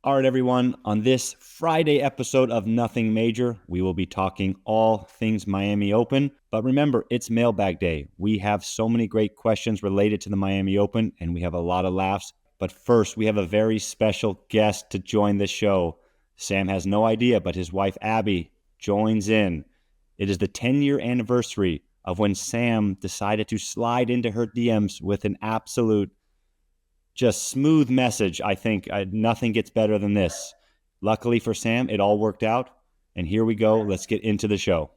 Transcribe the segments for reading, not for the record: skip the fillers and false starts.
All right, everyone. On this Friday episode of Nothing Major, we will be talking all things Miami Open. But remember, it's Mailbag Day. We have so many great questions related to the Miami Open, and we have a lot of laughs. But first, we have a very special guest to join the show. Sam has no idea, but his wife, Abby, joins in. It is the 10-year anniversary of when Sam decided to slide into her DMs with an absolute just smooth message. I think nothing gets better than this. Luckily for Sam, it all worked out. And here we go. Let's get into the show.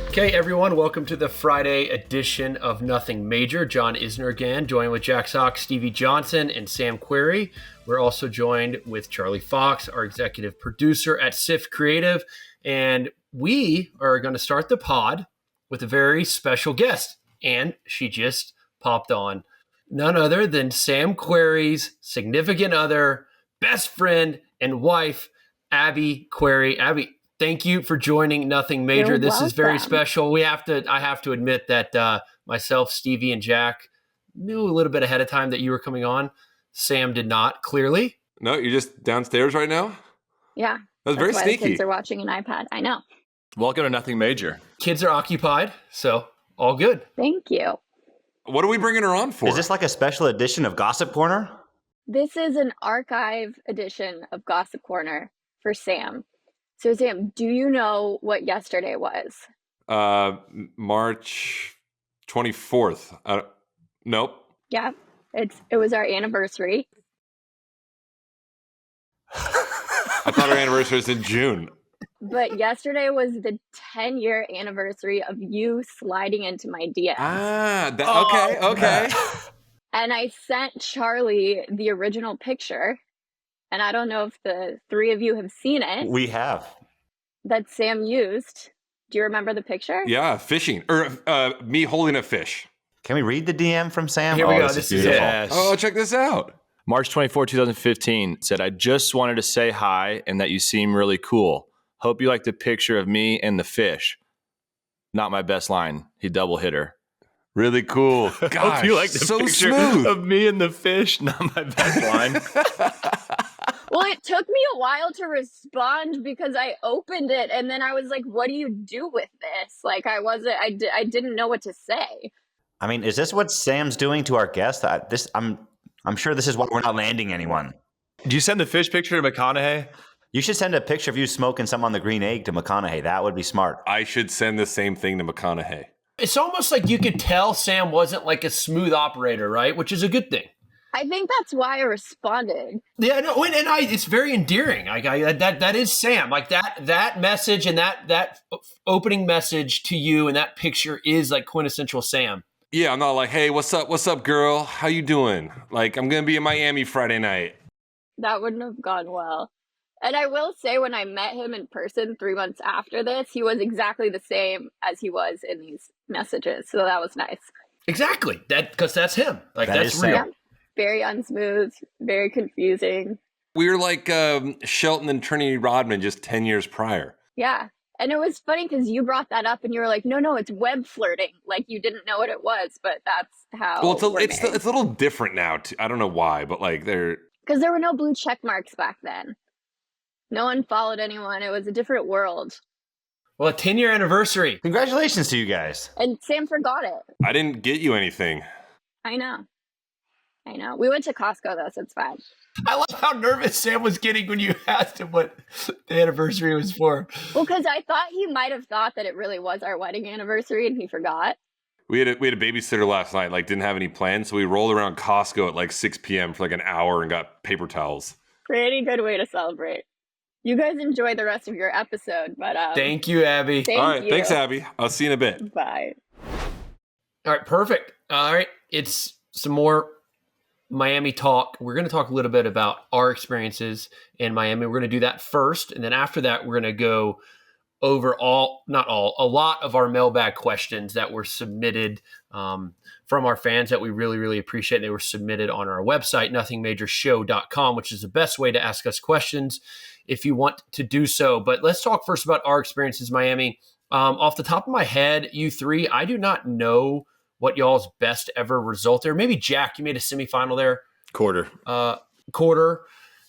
Okay, everyone, welcome to the Friday edition of Nothing Major. John Isner again, joined with Jack Sock, Stevie Johnson, and Sam Query. We're also joined with Charlie Fox, our executive producer at SIFT Creative. And we are going to start the pod with a very special guest, and she just popped on. None other than Sam Query's significant other, best friend, and wife, Abby Query. Abby, thank you for joining Nothing Major. This is very special. I have to admit that myself, Stevie, and Jack knew a little bit ahead of time that you were coming on. Sam did not, clearly. No, you're just downstairs right now? Yeah. That's very why sneaky. The kids are watching an iPad. I know. Welcome to Nothing Major. Kids are occupied, so all good. Thank you. What are we bringing her on for? Is this like a special edition of Gossip Corner? This is an archive edition of Gossip Corner for Sam. So Sam, do you know what yesterday was? March 24th. Nope. Yeah, it was our anniversary. I thought our anniversary was in June. But yesterday was the 10-year anniversary of you sliding into my DMs. Okay. And I sent Charlie the original picture, and I don't know if the three of you have seen it. We have. That Sam used. Do you remember the picture? Yeah, fishing. Or me holding a fish. Can we read the DM from Sam? Here we go. This is beautiful. Yes. Oh, check this out. March 24, 2015 said, I just wanted to say hi and that you seem really cool. Hope you like the picture of me and the fish. Not my best line. He double hit her. Really cool. Gosh, Hope you like the so picture smooth. of me and the fish. Not my best line. Well, it took me a while to respond because I opened it and then I was like, what do you do with this? Like I didn't know what to say. I mean, is this what Sam's doing to our guest? I'm sure this is why we're not landing anyone. Did you send the fish picture to McConaughey? You should send a picture of you smoking some on the green egg to McConaughey. That would be smart. I should send the same thing to McConaughey. It's almost like you could tell Sam wasn't like a smooth operator, right? Which is a good thing. I think that's why I responded. Yeah, no, and it's very endearing. That is Sam. Like that message and that opening message to you and that picture is like quintessential Sam. Yeah, I'm not like, hey, what's up, girl? How you doing? Like, I'm going to be in Miami Friday night. That wouldn't have gone well. And I will say when I met him in person 3 months after this, he was exactly the same as he was in these messages. So that was nice. Exactly. Because that's him. Like, that's real. Yeah. Very unsmooth, very confusing. We were like Shelton and Trinity Rodman just 10 years prior. Yeah. And it was funny because you brought that up and you were like, no, it's web flirting. Like you didn't know what it was, but that's how. Well, it's a little different now. I don't know why, but like because there were no blue check marks back then. No one followed anyone. It was a different world. Well, a 10-year anniversary. Congratulations to you guys. And Sam forgot it. I didn't get you anything. I know. We went to Costco though, so it's fine. I love how nervous Sam was getting when you asked him what the anniversary was for. Well, because I thought he might have thought that it really was our wedding anniversary and he forgot. We had a babysitter last night, like didn't have any plans, so we rolled around Costco at like 6 p.m. for like an hour and got paper towels. Pretty good way to celebrate. You guys enjoy the rest of your episode, but thank you, Abby. All right, thanks, Abby. I'll see you in a bit. Bye. All right, perfect. All right, it's some more Miami talk. We're going to talk a little bit about our experiences in Miami. We're going to do that first, and then after that, we're going to go over a lot of our mailbag questions that were submitted from our fans that we really, really appreciate. They were submitted on our website, nothingmajorshow.com, which is the best way to ask us questions if you want to do so. But let's talk first about our experiences in Miami. Off the top of my head, you three, I do not know what y'all's best ever result there. Maybe Jack, you made a semifinal there. Quarter. Quarter.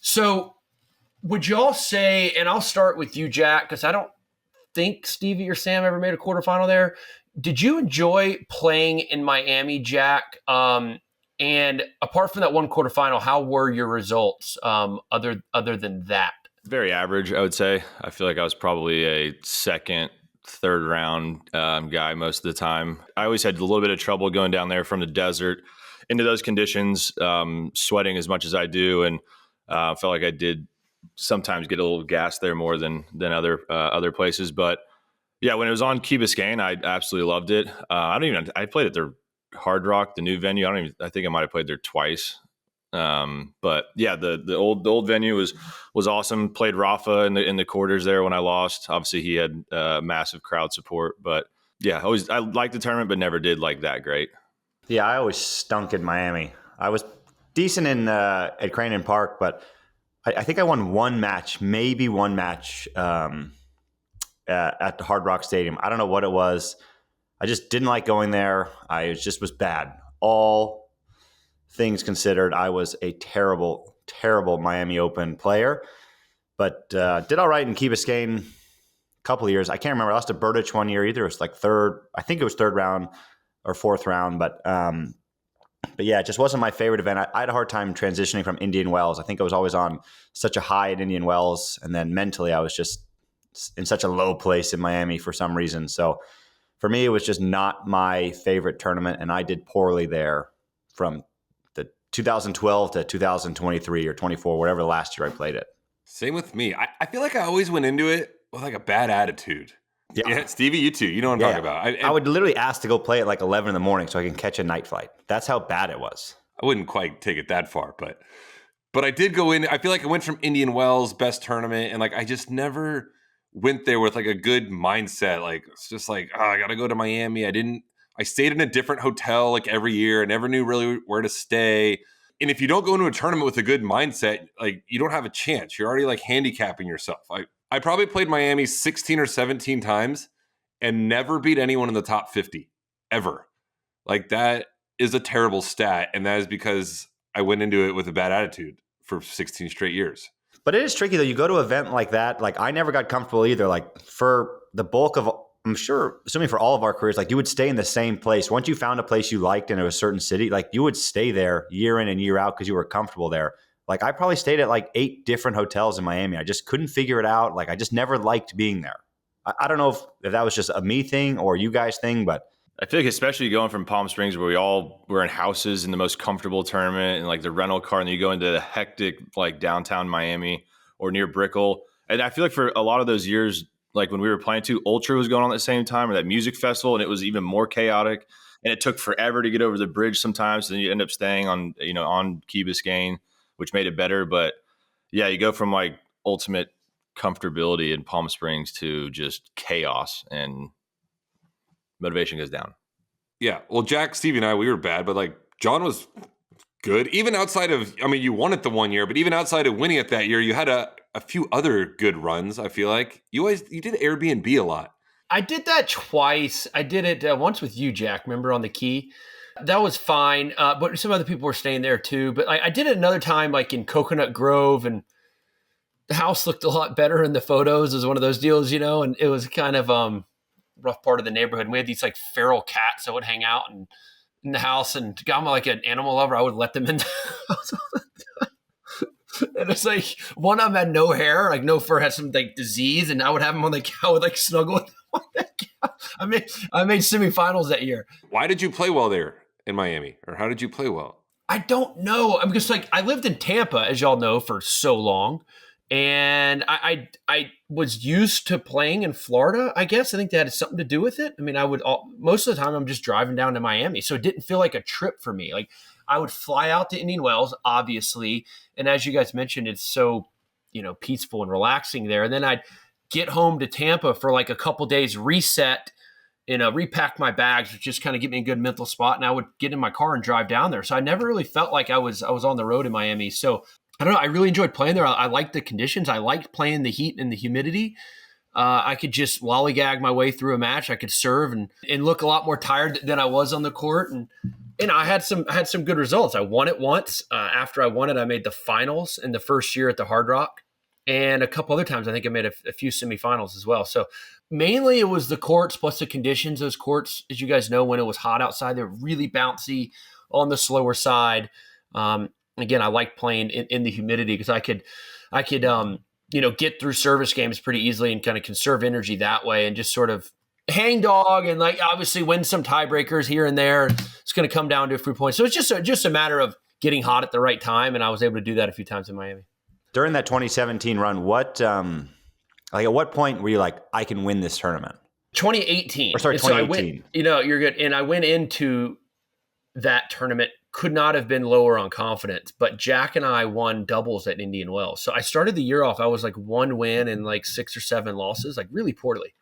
So would y'all say, and I'll start with you, Jack, because I don't think Stevie or Sam ever made a quarterfinal there. Did you enjoy playing in Miami, Jack? And apart from that one quarterfinal, how were your results other than that? Very average, I would say. I feel like I was probably a second, third round guy most of the time. I always had a little bit of trouble going down there from the desert into those conditions, sweating as much as I do, and felt like I did sometimes get a little gas there more than other places. But yeah, when it was on Key Biscayne, I absolutely loved it. I played at their Hard Rock, the new venue. I think I might have played there twice. But yeah, the old venue was awesome. Played Rafa in the quarters there when I lost. Obviously he had massive crowd support, but yeah, I liked the tournament, but never did like that great. Yeah, I always stunk in Miami. I was decent at Crane Park, but I think I won maybe one match at the Hard Rock Stadium. I don't know what it was. I just didn't like going there. I just was bad. All things considered, I was a terrible, terrible Miami Open player, but did all right in Key Biscayne a couple of years. I can't remember. I lost to Berdych one year either. It was like I think it was third round or fourth round, but yeah, it just wasn't my favorite event. I had a hard time transitioning from Indian Wells. I think I was always on such a high at Indian Wells, and then mentally I was just in such a low place in Miami for some reason. So for me, it was just not my favorite tournament, and I did poorly there from the 2012 to 2023 or 24, whatever the last year I played it. Same with me. I feel like I always went into it with like a bad attitude. Yeah, Stevie, you too. You know what I'm talking about. I would literally ask to go play at like 11 in the morning so I can catch a night flight. That's how bad it was. I wouldn't quite take it that far, but I did go in. I feel like I went from Indian Wells, best tournament, and like I just never went there with like a good mindset. Like it's just like, I got to go to Miami. I stayed in a different hotel like every year. I never knew really where to stay. And if you don't go into a tournament with a good mindset, like you don't have a chance. You're already like handicapping yourself. I probably played Miami 16 or 17 times and never beat anyone in the top 50 ever. Like that is a terrible stat. And that is because I went into it with a bad attitude for 16 straight years. But it is tricky though. You go to an event like that, like I never got comfortable either. Like for the bulk of, I'm sure, assuming for all of our careers, like you would stay in the same place. Once you found a place you liked in a certain city, like you would stay there year in and year out because you were comfortable there. Like I probably stayed at like 8 different hotels in Miami. I just couldn't figure it out. Like I just never liked being there. I don't know if that was just a me thing or you guys thing, but I feel like especially going from Palm Springs where we all were in houses in the most comfortable tournament and like the rental car, and then you go into the hectic like downtown Miami or near Brickell. And I feel like for a lot of those years, like when we were playing too, Ultra was going on at the same time, or that music festival, and it was even more chaotic. And it took forever to get over the bridge sometimes. And then you end up staying on Key Biscayne, which made it better. But yeah, you go from like ultimate comfortability in Palm Springs to just chaos, and motivation goes down. Yeah. Well, Jack, Stevie, and I, we were bad, but like John was good. Even outside of, you won it the one year, but even outside of winning it that year, you had a few other good runs. I feel like you did Airbnb a lot. I did that twice. I did it once with you, Jack. Remember on the Key? That was fine. But some other people were staying there too. But I did it another time, like in Coconut Grove, and the house looked a lot better in the photos. It was one of those deals, and it was kind of rough part of the neighborhood. And we had these like feral cats that would hang out in the house, and I'm like an animal lover. I would let them in the house all the time. And it's like one of them had no hair, like no fur, had some like disease, and I would have him on the couch, I would like snuggle with him on the couch. I made semifinals that year. Why did you play well there in Miami, or how did you play well? I don't know. I'm just like, I lived in Tampa, as y'all know, for so long. And I was used to playing in Florida, I guess. I think that had something to do with it. Most of the time I'm just driving down to Miami. So it didn't feel like a trip for me. Like I would fly out to Indian Wells, obviously. And as you guys mentioned, it's so, peaceful and relaxing there. And then I'd get home to Tampa for like a couple days, reset, repack my bags, which just kind of get me a good mental spot. And I would get in my car and drive down there. So I never really felt like I was on the road in Miami. So I don't know. I really enjoyed playing there. I liked the conditions. I liked playing the heat and the humidity. I could just lollygag my way through a match. I could serve and look a lot more tired than I was on the court. And I had some good results. I won it once. After I won it, I made the finals in the first year at the Hard Rock. And a couple other times, I think I made a few semifinals as well. So mainly it was the courts plus the conditions. Those courts, as you guys know, when it was hot outside, they're really bouncy on the slower side. Again, I like playing in the humidity because I could get through service games pretty easily and kind of conserve energy that way and just sort of hang dog and like obviously win some tiebreakers here and there. It's going to come down to a few points. So it's just a matter of getting hot at the right time. And I was able to do that a few times in Miami. During that 2017 run, what at what point were you like, I can win this tournament? 2018. Or sorry, 2018. So you're good. And I went into that tournament, could not have been lower on confidence, but Jack and I won doubles at Indian Wells. So I started the year off, I was like 1 win and like 6 or 7 losses, like really poorly.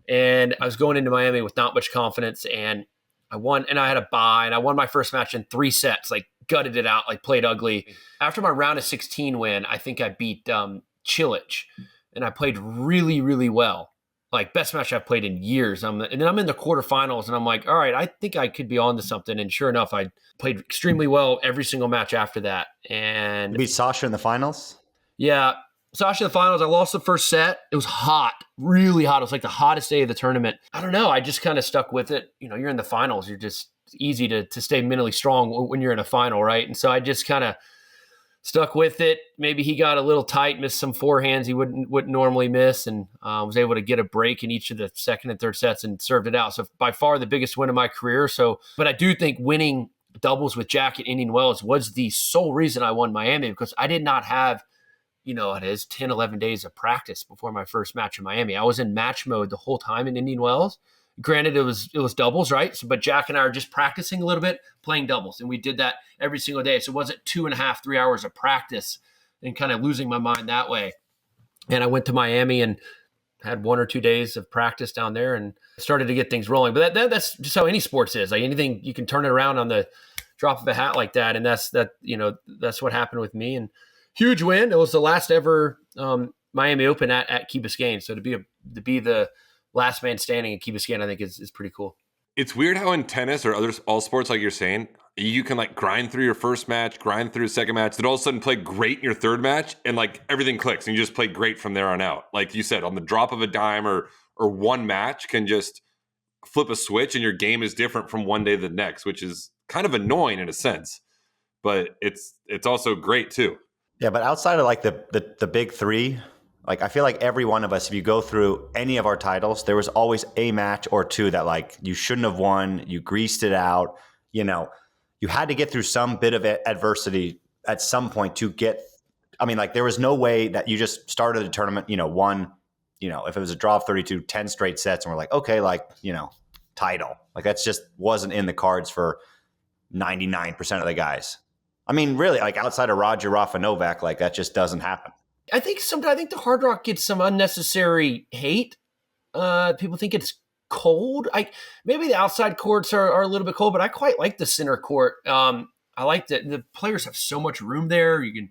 And I was going into Miami with not much confidence, and I won, and I had a bye, and I won my first match in 3 sets, like gutted it out, like played ugly. After my round of 16 win, I think I beat Chilich, and I played really, really well. Like best match I've played in years. And then I'm in the quarterfinals, and I'm like, all right, I think I could be on to something. And sure enough, I played extremely well every single match after that. And you beat Sasha in the finals? Yeah. Sasha in the finals, I lost the first set. It was hot, really hot. It was like the hottest day of the tournament. I don't know. I just kind of stuck with it. You're in the finals. You're just easy to stay mentally strong when you're in a final, right? And so I just kind of stuck with it. Maybe he got a little tight, missed some forehands he wouldn't normally miss, and was able to get a break in each of the second and third sets and served it out. So by far the biggest win of my career. But I do think winning doubles with Jack at Indian Wells was the sole reason I won Miami, because I did not have, it is 10, 11 days of practice before my first match in Miami. I was in match mode the whole time in Indian Wells. Granted, it was doubles, right? So, but Jack and I are just practicing a little bit, playing doubles. And we did that every single day. So it wasn't 2.5, 3 hours of practice and kind of losing my mind that way. And I went to Miami and had 1 or 2 days of practice down there and started to get things rolling. But that's just how any sports is. Like anything, you can turn it around on the drop of a hat like that. And that's what happened with me. And huge win. It was the last ever Miami Open at Key Biscayne. So to be the last man standing at Key Biscayne, I think is pretty cool. It's weird how in tennis or all sports, like you're saying, you can like grind through your first match, grind through a second match, then all of a sudden play great in your third match, and like everything clicks and you just play great from there on out. Like you said, on the drop of a dime or one match can just flip a switch and your game is different from one day to the next, which is kind of annoying in a sense, but it's also great too. Yeah, but outside of like the big three, like I feel like every one of us, if you go through any of our titles, there was always a match or two that like you shouldn't have won, you greased it out, you had to get through some bit of adversity at some point to get, like there was no way that you just started a tournament, won, if it was a draw of 32, 10 straight sets and we're like, okay, title. Like that's just wasn't in the cards for 99% of the guys. Really, like outside of Roger, Rafa, Novak, like that just doesn't happen. I think the Hard Rock gets some unnecessary hate. People think it's cold. Maybe the outside courts are a little bit cold, but I quite like the center court. I like that the players have so much room there. You can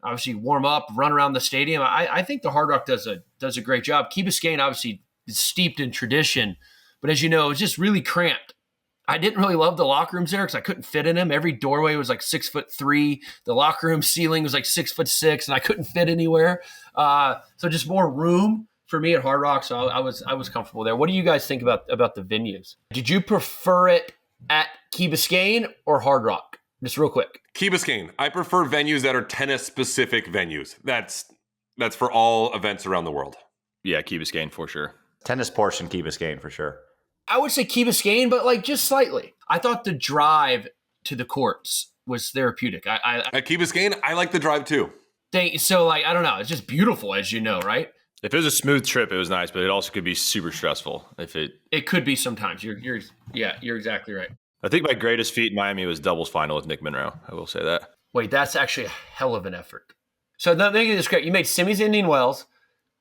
obviously warm up, run around the stadium. I think the Hard Rock does a great job. Key Biscayne obviously is steeped in tradition, but as you know, it's just really cramped. I didn't really love the locker rooms there because I couldn't fit in them. Every doorway was like 6'3". The locker room ceiling was like 6'6", and I couldn't fit anywhere. So just more room for me at Hard Rock. So I was comfortable there. What do you guys think about the venues? Did you prefer it at Key Biscayne or Hard Rock? Just real quick. Key Biscayne. I prefer venues that are tennis specific venues. That's for all events around the world. Yeah, Key Biscayne for sure. Tennis portion, Key Biscayne for sure. I would say Key Biscayne, but like just slightly. I thought the drive to the courts was therapeutic. At Key Biscayne, I like the drive too. I don't know. It's just beautiful, as you know, right? If it was a smooth trip, it was nice, but it also could be super stressful. It could be sometimes. You're exactly right. I think my greatest feat in Miami was doubles final with Nick Monroe. I will say that. Wait, that's actually a hell of an effort. So let me get this correct. You made semis Indian Wells,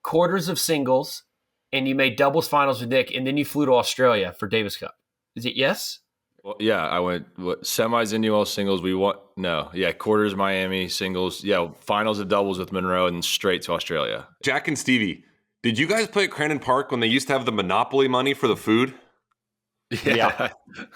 quarters of singles, and you made doubles finals with Nick, and then you flew to Australia for Davis Cup. Is it yes? Well, yeah, I went semis Indian Wells, singles. We won. No, yeah, quarters Miami, singles. Yeah, finals of doubles with Monroe, and straight to Australia. Jack and Stevie, Did you guys play at Crandon Park when they used to have the Monopoly money for the food? Yeah.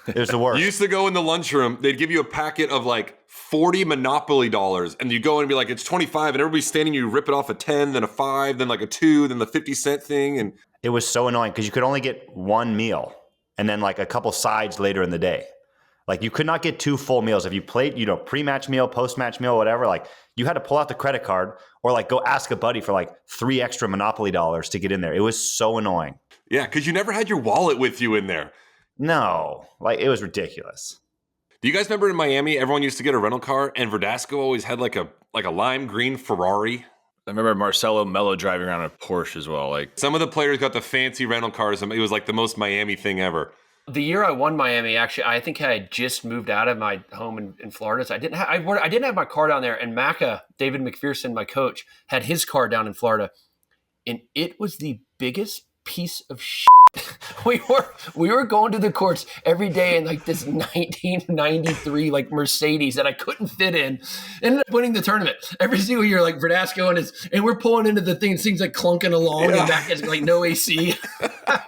It was the worst. You used to go in the lunchroom, they'd give you a packet of like 40 Monopoly dollars, and you go and be like, it's 25, and everybody's standing, you rip it off a 10, then a 5, then like a 2, then the 50-cent thing. And it was so annoying because you could only get one meal and then like a couple sides later in the day. Like you could not get 2 full meals. If you played, pre-match meal, post-match meal, whatever, like you had to pull out the credit card or like go ask a buddy for like 3 extra Monopoly dollars to get in there. It was so annoying. Yeah, because you never had your wallet with you in there. No, like it was ridiculous. Do you guys remember in Miami, everyone used to get a rental car, and Verdasco always had like a lime green Ferrari? I remember Marcelo Mello driving around in a Porsche as well. Like some of the players got the fancy rental cars. It was like the most Miami thing ever. The year I won Miami, actually, I think I had just moved out of my home in Florida, so I didn't have my car down there. And David McPherson, my coach, had his car down in Florida, and it was the biggest piece of shit. We were going to the courts every day in like this 1993 like Mercedes that I couldn't fit in. Ended up winning the tournament every single year, like Verdasco and we're pulling into the things like clunking along and back is like no AC.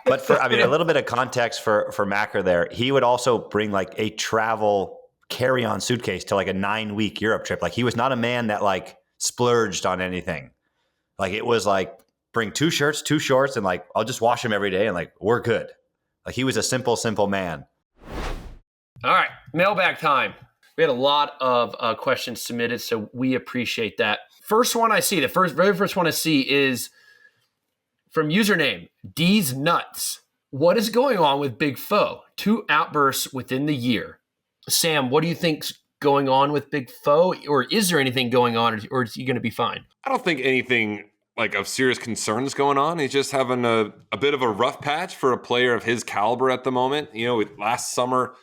But a little bit of context for Macker there, he would also bring like a travel carry-on suitcase to like a 9-week Europe trip. Like he was not a man that like splurged on anything. Like it was like, bring 2 shirts, 2 shorts, and like, I'll just wash them every day and like, we're good. Like he was a simple man. All right. Mailbag time. We had a lot of questions submitted, so we appreciate that. First one I see, very first one I see is from username D's Nuts. What is going on with Big Foe? 2 outbursts within the year. Sam, what do you think's going on with Big Foe? Or is there anything going on, or is he going to be fine? I don't think anything like of serious concerns going on. He's just having a bit of a rough patch for a player of his caliber at the moment. Last summer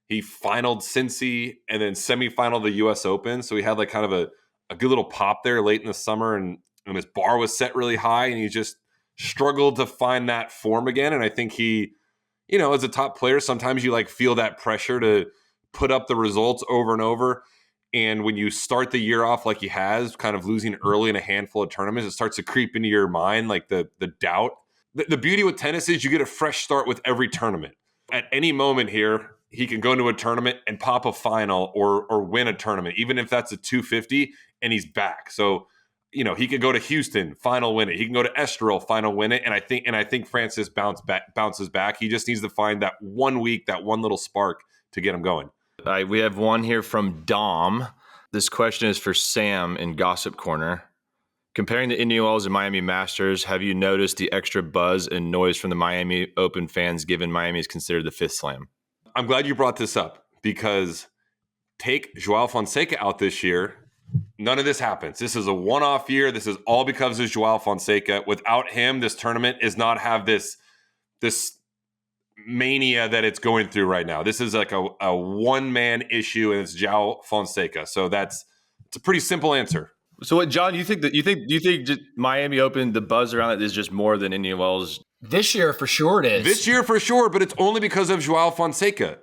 he finaled Cincy and then semifinaled the US Open. So he had like kind of a good little pop there late in the summer, and his bar was set really high, and he just struggled to find that form again. And I think he, as a top player, sometimes you like feel that pressure to put up the results over and over. And when you start the year off like he has, kind of losing early in a handful of tournaments, it starts to creep into your mind, like the doubt. The beauty with tennis is you get a fresh start with every tournament. At any moment here, he can go into a tournament and pop a final or win a tournament, even if that's a 250, and he's back. So, he could go to Houston, final win it. He can go to Estoril, final win it. And I think Francis bounces back. He just needs to find that 1 week, that one little spark to get him going. We have one here from Dom. This question is for Sam in Gossip Corner. Comparing the Indian Wells and Miami Masters, have you noticed the extra buzz and noise from the Miami Open fans given Miami is considered the 5th slam? I'm glad you brought this up, because take Joao Fonseca out this year, none of this happens. This is a one-off year. This is all because of Joao Fonseca. Without him, this tournament is not have this mania that it's going through right now. This is like a one-man issue, and it's Joao Fonseca. So it's a pretty simple answer. So what, John, you think just Miami Open, the buzz around it is just more than Indian Wells? This year for sure it is. This year for sure, but it's only because of Joao Fonseca.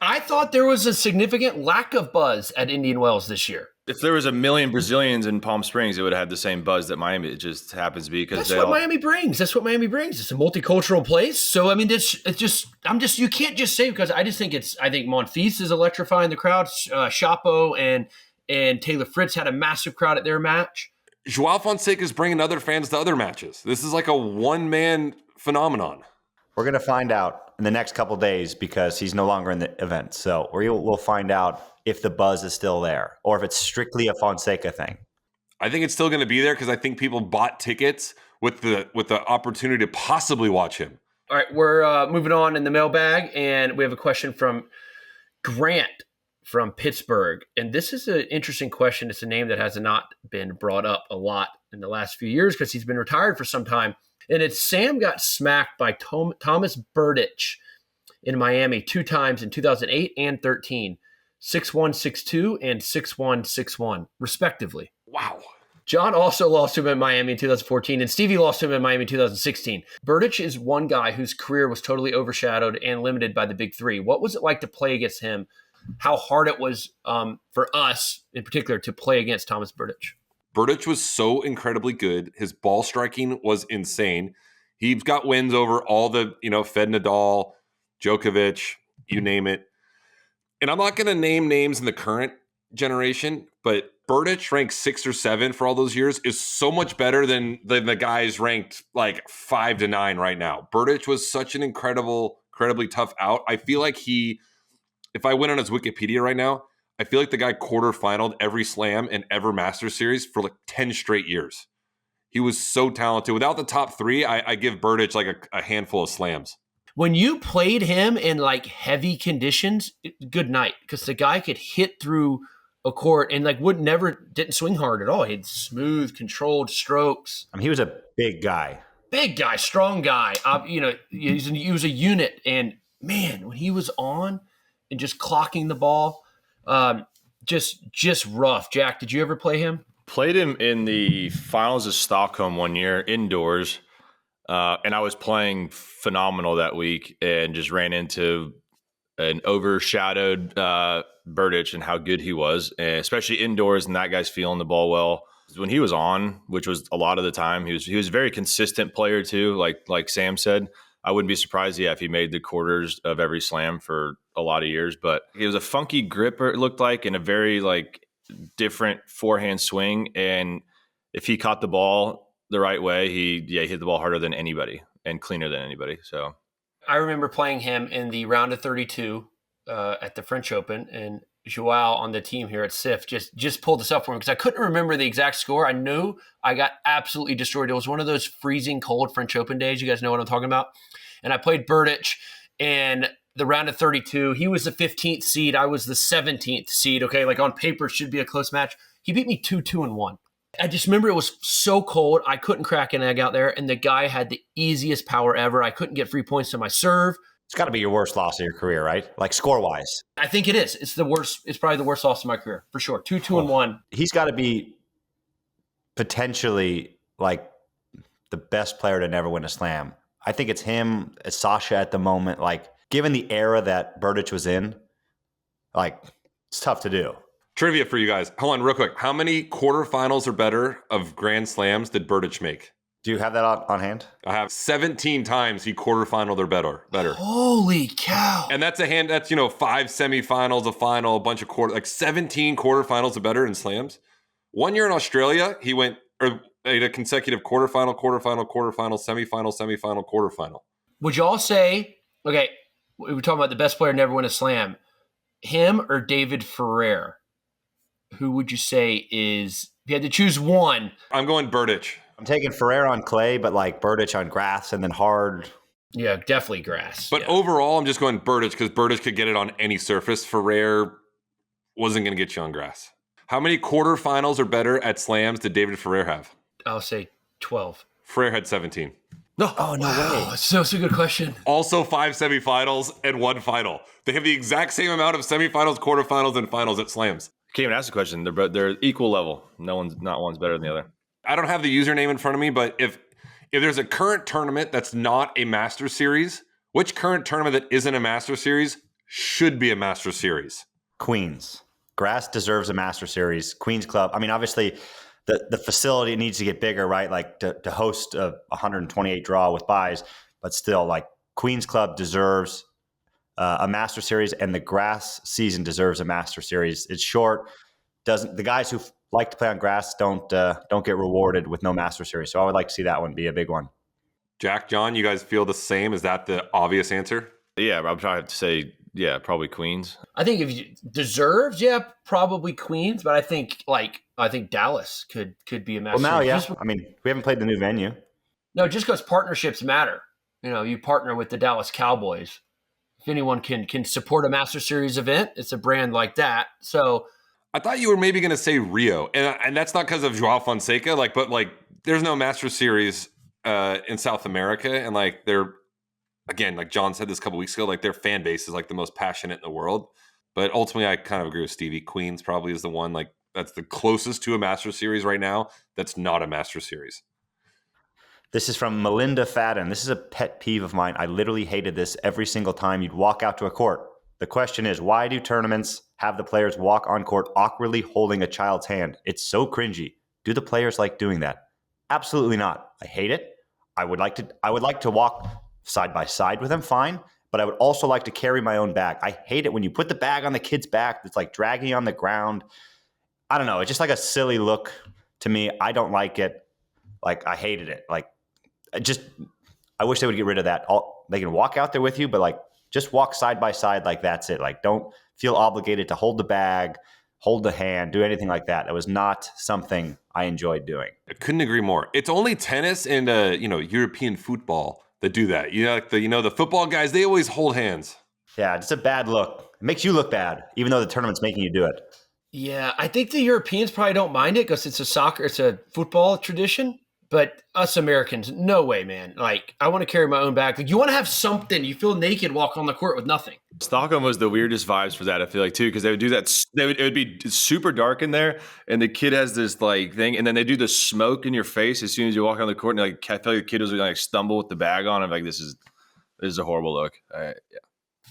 I thought there was a significant lack of buzz at Indian Wells this year. If there was 1 million Brazilians in Palm Springs, it would have had the same buzz that Miami. It just happens to be because Miami brings. That's what Miami brings. It's a multicultural place. So I mean, you can't just say, because I think Monfils is electrifying the crowd. Chapo and Taylor Fritz had a massive crowd at their match. Joao Fonseca is bringing other fans to other matches. This is like a one-man phenomenon. We're going to find out in the next couple of days, because he's no longer in the event. So we'll find out if the buzz is still there or if it's strictly a Fonseca thing. I think it's still going to be there because I think people bought tickets with the opportunity to possibly watch him. All right, we're moving on in the mailbag, and we have a question from Grant from Pittsburgh. And this is an interesting question. It's a name that has not been brought up a lot in the last few years because he's been retired for some time. And it's Sam got smacked by Thomas Berdych in Miami 2 times in 2008 and 13, 6-1, 6-2, and 6-1, 6-1, respectively. Wow. John also lost to him in Miami in 2014, and Stevie lost to him in Miami in 2016. Berdych is one guy whose career was totally overshadowed and limited by the big 3. What was it like to play against him? How hard it was for us, in particular, to play against Thomas Berdych? Berdych was so incredibly good. His ball striking was insane. He's got wins over all the, Fed Nadal, Djokovic, you name it. And I'm not going to name names in the current generation, but Berdych ranked 6 or 7 for all those years is so much better than the guys ranked like 5 to 9 right now. Berdych was such an incredibly tough out. I feel like if I went on his Wikipedia right now, I feel like the guy quarterfinaled every slam and ever Masters series for like 10 straight years. He was so talented. Without the top 3, I give Berdych like a handful of slams. When you played him in like heavy conditions, good night, because the guy could hit through a court and like didn't swing hard at all. He had smooth, controlled strokes. I mean, he was a big guy, strong guy. He was a unit, and man, when he was on and just clocking the ball, just rough. Jack, did you ever play him? Played him in the finals of Stockholm one year indoors. And I was playing phenomenal that week and just ran into an overshadowed Berdych and how good he was, and especially indoors, and that guy's feeling the ball well. When he was on, which was a lot of the time, he was a very consistent player too. Like Sam said, I wouldn't be surprised if he made the quarters of every slam for a lot of years. But he was a funky gripper, it looked like, and a very like different forehand swing. And if he caught the ball the right way, he hit the ball harder than anybody and cleaner than anybody. So I remember playing him in the round of 32 at the French Open, and Joao on the team here at SIF just pulled this up for me because I couldn't remember the exact score. I knew I got absolutely destroyed. It was one of those freezing cold French Open days. You guys know what I'm talking about. And I played Berdych in the round of 32. He was the 15th seed. I was the 17th seed. Okay, like on paper, should be a close match. He beat me 2-2-1. I just remember it was so cold. I couldn't crack an egg out there, and the guy had the easiest power ever. I couldn't get free points to my serve. It's got to be your worst loss of your career, right? Like score-wise. I think it is. It's the worst. It's probably the worst loss of my career, for sure. 2-2-1. He's got to be potentially like the best player to never win a slam. I think it's him, Sasha at the moment. Like, given the era that Berdych was in, like, it's tough to do. Trivia for you guys. Hold on real quick. How many quarterfinals or better of Grand Slams did Berdych make? Do you have that on hand? I have 17 times he quarterfinaled or better. Holy cow. And that's 5 semifinals, a final, a bunch of 17 quarterfinals or better in slams. One year in Australia, he went a consecutive quarterfinal, semifinal, quarterfinal. Would y'all say, okay, we were talking about the best player to never win a slam, him or David Ferrer? Who would you say is, if you had to choose one? I'm going Berdych. I'm taking Ferrer on clay, but like Berdych on grass and then hard. Yeah, definitely grass. But overall, I'm just going Berdych because Berdych could get it on any surface. Ferrer wasn't going to get you on grass. How many quarterfinals or better at slams did David Ferrer have? I'll say 12. Ferrer had 17. No, no way. That's a good question. Also 5 semifinals and 1 final. They have the exact same amount of semifinals, quarterfinals, and finals at slams. Can't even ask the question. They're equal level. Not one's better than the other. I don't have the username in front of me, but if there's a current tournament that's not a Master Series, which current tournament that isn't a Master Series should be a Master Series? Queens. Grass deserves a Master Series. Queens Club. I mean, obviously, the facility needs to get bigger, right? Like to host a 128 draw with buys, but still, like Queens Club deserves a Master Series, and the grass season deserves a Master Series. It's short. The guys who like to play on grass don't get rewarded with no Master Series. So I would like to see that one be a big one. Jack, John, you guys feel the same? Is that the obvious answer? Yeah, I'm trying to say, probably Queens. I think if you deserves, probably Queens, but I think Dallas could be a Master Series. I mean, we haven't played the new venue. No, just because partnerships matter. You partner with the Dallas Cowboys. If anyone can support a Master Series event, it's a brand like that. So I thought you were maybe going to say Rio, and that's not because of Joao Fonseca. But there's no Master Series in South America, and they're, again, like John said this a couple weeks ago, their fan base is the most passionate in the world. But ultimately, I kind of agree with Stevie. Queens probably is the one that's the closest to a Master Series right now. That's not a Master Series. This is from Melinda Fadden. This is a pet peeve of mine. I literally hated this every single time you'd walk out to a court. The question is, why do tournaments have the players walk on court awkwardly holding a child's hand? It's so cringy. Do the players like doing that? Absolutely not. I hate it. I would like to walk side by side with them, fine, but I would also like to carry my own bag. I hate it when you put the bag on the kid's back. It's like dragging you on the ground. I don't know. It's just like a silly look to me. I don't like it. Like, I hated it. Like, I wish they would get rid of that. They can walk out there with you, but like, just walk side by side. Like, that's it. Like, don't feel obligated to hold the bag, hold the hand, do anything like that. It was not something I enjoyed doing. I couldn't agree more. It's only tennis and European football that do that. Like the football guys, they always hold hands. Yeah, it's a bad look. It makes you look bad, even though the tournament's making you do it. Yeah, I think the Europeans probably don't mind it because it's a football tradition. But us Americans, no way, man. Like, I want to carry my own bag. Like, you want to have something. You feel naked, walk on the court with nothing. Stockholm was the weirdest vibes for that, I feel like, too, because they would do that. It would be super dark in there, and the kid has this like thing, and then they do the smoke in your face as soon as you walk on the court, and like I feel like the kid was like stumble with the bag on. I'm like, this is a horrible look. Yeah.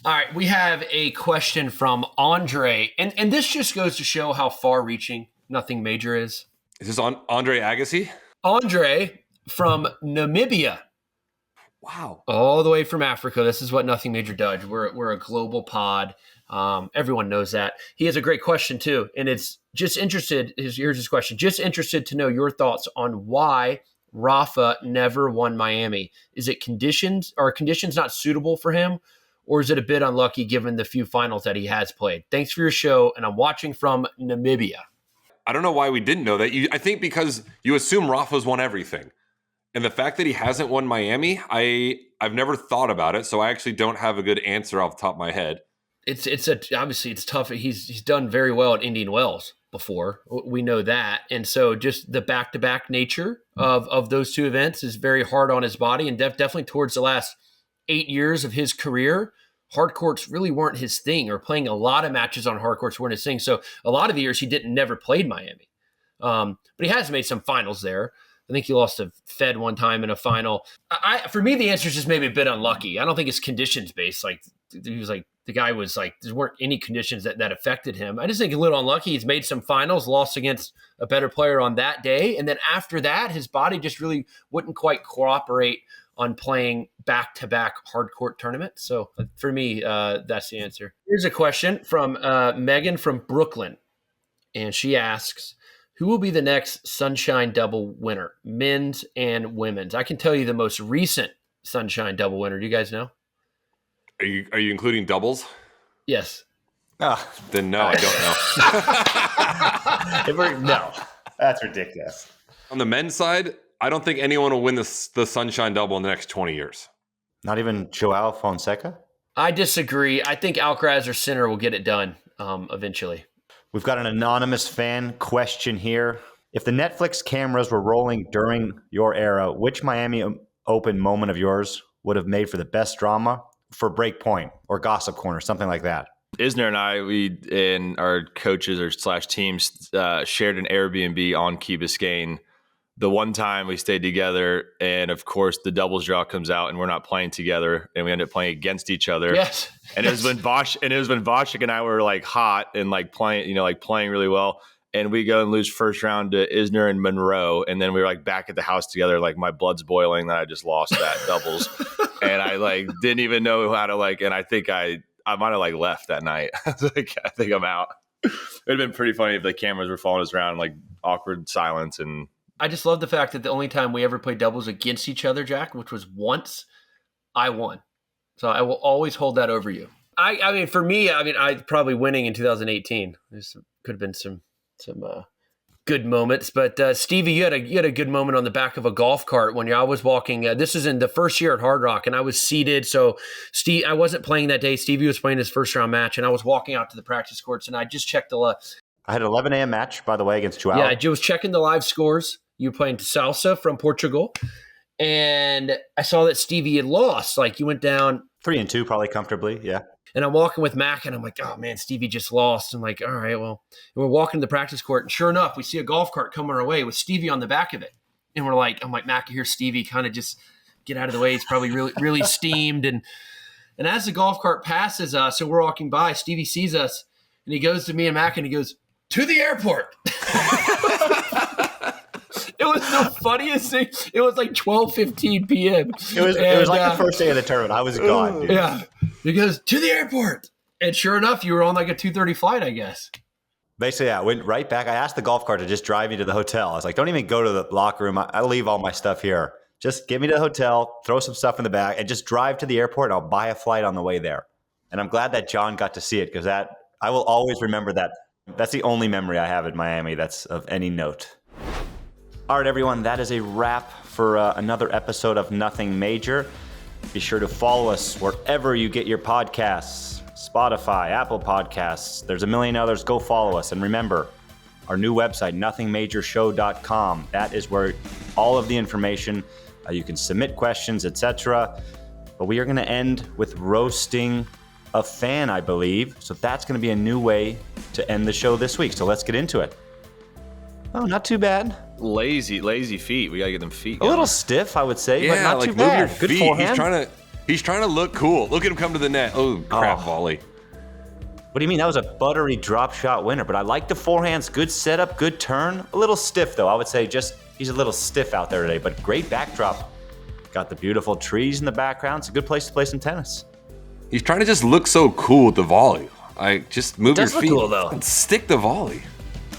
All right, we have a question from Andre, and this just goes to show how far-reaching Nothing Major is. Is this on Andre Agassi? Andre from Namibia. Wow. All the way from Africa. This is what Nothing Major does. We're a global pod. Everyone knows that. He has a great question too. And it's just interested. Here's his question. Just interested to know your thoughts on why Rafa never won Miami. Is it conditions? Are conditions not suitable for him? Or is it a bit unlucky given the few finals that he has played? Thanks for your show. And I'm watching from Namibia. I don't know why we didn't know that. I think because you assume Rafa's won everything. And the fact that he hasn't won Miami, I've never thought about it, so I actually don't have a good answer off the top of my head. Obviously it's tough. He's done very well at Indian Wells before. We know that. And so just the back-to-back nature of those two events is very hard on his body, and definitely towards the last 8 years of his career, hard courts really weren't his thing, or playing a lot of matches on hard courts weren't his thing. So a lot of the years he never played Miami. But he has made some finals there. I think he lost to Fed one time in a final. For me, the answer is just maybe a bit unlucky. I don't think it's conditions based. Like, he was like, the guy was like, there weren't any conditions that affected him. I just think a little unlucky. He's made some finals, lost against a better player on that day. And then after that, his body just really wouldn't quite cooperate on playing back-to-back hard court tournaments. So for me, that's the answer. Here's a question from Megan from Brooklyn. And she asks, who will be the next Sunshine Double winner, men's and women's? I can tell you the most recent Sunshine Double winner. Do you guys know? Are you including doubles? Yes. Then no, I don't know. No, that's ridiculous. On the men's side, I don't think anyone will win the Sunshine Double in the next 20 years. Not even Joao Fonseca? I disagree. I think Alcaraz or Sinner will get it done eventually. We've got an anonymous fan question here. If the Netflix cameras were rolling during your era, which Miami Open moment of yours would have made for the best drama for Breakpoint or Gossip Corner, something like that? Isner and I, we and our coaches or / teams shared an Airbnb on Key Biscayne. The one time we stayed together, and of course the doubles draw comes out, and we're not playing together, and we end up playing against each other. Yes. And it was when Voshik and I were like hot and like playing, playing really well. And we go and lose first round to Isner and Monroe, and then we were like back at the house together. Like my blood's boiling that I just lost that doubles, and I like didn't even know how to like. And I think I might have like left that night. I think I'm out. It'd have been pretty funny if the cameras were following us around, like awkward silence. And I just love the fact that the only time we ever played doubles against each other, Jack, which was once, I won. So I will always hold that over you. I mean, for me, I probably winning in 2018. There could have been some good moments, but Stevie, you had a good moment on the back of a golf cart when I was walking. This is in the first year at Hard Rock, and I was seated. So Steve, I wasn't playing that day. Stevie was playing his first round match, and I was walking out to the practice courts, and I just checked I had an 11 a.m. match, by the way, against Joao. Yeah, I was checking the live scores. You were playing Salsa from Portugal, and I saw that Stevie had lost. Like, you went down 3-2, probably comfortably. Yeah. And I'm walking with Mac, and I'm like, oh, man, Stevie just lost. I'm like, all right, well. And we're walking to the practice court, and sure enough, we see a golf cart coming our way with Stevie on the back of it. And I'm like, Mac, you hear Stevie kind of just get out of the way. He's probably really, really steamed. And as the golf cart passes us, and we're walking by, Stevie sees us, and he goes to me and Mac, and he goes, to the airport. It was the funniest thing. It was like 12:15 p.m. It was like the first day of the tournament. I was gone, dude. Yeah. He goes, to the airport. And sure enough, you were on like a 2:30 flight, I guess. Basically, I went right back. I asked the golf cart to just drive me to the hotel. I was like, don't even go to the locker room. I'll leave all my stuff here. Just get me to the hotel, throw some stuff in the bag, and just drive to the airport, and I'll buy a flight on the way there. And I'm glad that John got to see it, because I will always remember that. That's the only memory I have in Miami that's of any note. All right, everyone, that is a wrap for another episode of Nothing Major. Be sure to follow us wherever you get your podcasts. Spotify, Apple Podcasts. There's a million others. Go follow us. And remember, our new website, nothingmajorshow.com. That is where all of the information, you can submit questions, etc. But we are going to end with roasting a fan, I believe. So that's going to be a new way to end the show this week. So let's get into it. Oh, not too bad. Lazy feet. We got to get them feet A going. little stiff, I would say, Yeah, but not like too move bad. your Good feet. forehand. He's trying to look cool. Look at him come to the net. Oh, crap volley. What do you mean? That was a buttery drop shot winner, but I like the forehands. Good setup, good turn. A little stiff, though. I would say just he's a little stiff out there today, but great backdrop. Got the beautiful trees in the background. It's a good place to play some tennis. He's trying to just look so cool with the volley. Just move your Does look feet cool, though. and stick the volley.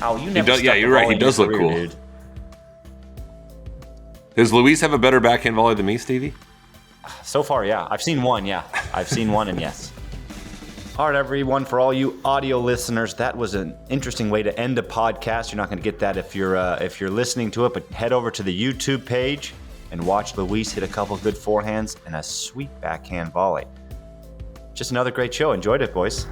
Oh, you never does, stuck yeah, the you're right. volley He in your does look career, cool. dude. Does Luis have a better backhand volley than me, Stevie? So far, yeah. I've seen one, yeah. I've seen one, and yes. All right, everyone, for all you audio listeners, that was an interesting way to end a podcast. You're not going to get that if you're listening to it, but head over to the YouTube page and watch Luis hit a couple good forehands and a sweet backhand volley. Just another great show. Enjoyed it, boys.